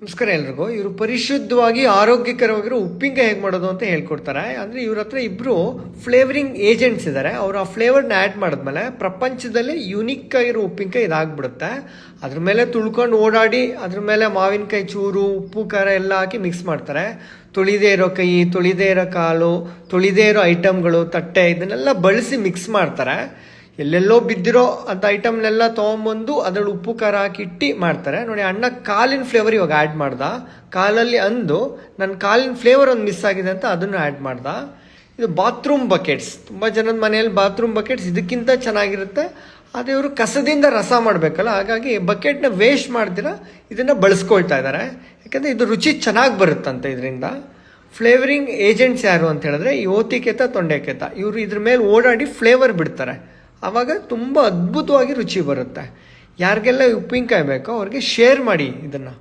ನಮಸ್ಕಾರ ಎಲ್ರಿಗೂ. ಇವರು ಪರಿಶುದ್ಧವಾಗಿ ಆರೋಗ್ಯಕರವಾಗಿರೋ ಉಪ್ಪಿನಕಾಯಿ ಹೇಗೆ ಮಾಡೋದು ಅಂತ ಹೇಳ್ಕೊಡ್ತಾರೆ. ಅಂದರೆ ಇವ್ರ ಹತ್ರ ಇಬ್ಬರು ಫ್ಲೇವರಿಂಗ್ ಏಜೆಂಟ್ಸ್ ಇದ್ದಾರೆ. ಅವರು ಆ ಫ್ಲೇವರ್ನ ಆ್ಯಡ್ ಮಾಡಿದ್ಮೇಲೆ ಪ್ರಪಂಚದಲ್ಲಿ ಯುನಿಕ್ ಆಗಿರೋ ಉಪ್ಪಿನಕಾಯಿ ಇದಾಗ್ಬಿಡುತ್ತೆ. ಅದ್ರ ಮೇಲೆ ತುಳ್ಕೊಂಡು ಓಡಾಡಿ ಅದ್ರ ಮೇಲೆ ಮಾವಿನಕಾಯಿ ಚೂರು, ಉಪ್ಪು, ಖಾರ ಎಲ್ಲ ಹಾಕಿ ಮಿಕ್ಸ್ ಮಾಡ್ತಾರೆ. ತೊಳಿದೇ ಇರೋ ಕೈ, ತೊಳಿದೇ ಇರೋ ಕಾಲು, ತೊಳಿದೇ ಇರೋ ಐಟಮ್ಗಳು, ತಟ್ಟೆ ಇದನ್ನೆಲ್ಲ ಬಳಸಿ ಮಿಕ್ಸ್ ಮಾಡ್ತಾರೆ. ಎಲ್ಲೆಲ್ಲೋ ಬಿದ್ದಿರೋ ಅಂತ ಐಟಮ್ನೆಲ್ಲ ತೊಗೊಂಬಂದು ಅದ್ರಲ್ಲಿ ಉಪ್ಪು ಖಾರ ಹಾಕಿ ಇಟ್ಟು ಮಾಡ್ತಾರೆ. ನೋಡಿ, ಅಣ್ಣ ಕಾಲಿನ ಫ್ಲೇವರ್ ಇವಾಗ ಆ್ಯಡ್ ಮಾಡ್ದ. ಕಾಲಲ್ಲಿ ಅಂದು ನನ್ನ ಕಾಲಿನ ಫ್ಲೇವರ್ ಒಂದು ಮಿಸ್ ಆಗಿದೆ ಅಂತ ಅದನ್ನು ಆ್ಯಡ್ ಮಾಡ್ದ. ಇದು ಬಾತ್ರೂಮ್ ಬಕೆಟ್ಸ್. ತುಂಬ ಜನದ ಮನೆಯಲ್ಲಿ ಬಾತ್ರೂಮ್ ಬಕೆಟ್ಸ್ ಇದಕ್ಕಿಂತ ಚೆನ್ನಾಗಿರುತ್ತೆ. ಆದರೆ ಇವರು ಕಸದಿಂದ ರಸ ಮಾಡಬೇಕಲ್ಲ, ಹಾಗಾಗಿ ಬಕೆಟ್ನ ವೇಸ್ಟ್ ಮಾಡ್ದಿರ ಇದನ್ನು ಬಳಸ್ಕೊಳ್ತಾ ಇದ್ದಾರೆ. ಯಾಕಂದರೆ ಇದು ರುಚಿ ಚೆನ್ನಾಗಿ ಬರುತ್ತಂತೆ ಇದರಿಂದ. ಫ್ಲೇವರಿಂಗ್ ಏಜೆಂಟ್ಸ್ ಯಾರು ಅಂತ ಹೇಳಿದ್ರೆ ಈ ಓತಿಕೆತ, ತೊಂಡೆಕೆತ, ಇವರು ಇದ್ರ ಮೇಲೆ ಓಡಾಡಿ ಫ್ಲೇವರ್ ಬಿಡ್ತಾರೆ. ಆವಾಗ ತುಂಬ ಅದ್ಭುತವಾಗಿ ರುಚಿ ಬರುತ್ತೆ. ಯಾರಿಗೆಲ್ಲ ಉಪ್ಪಿನಕಾಯಿ ಬೇಕೋ ಅವ್ರಿಗೆ ಶೇರ್ ಮಾಡಿ ಇದನ್ನು.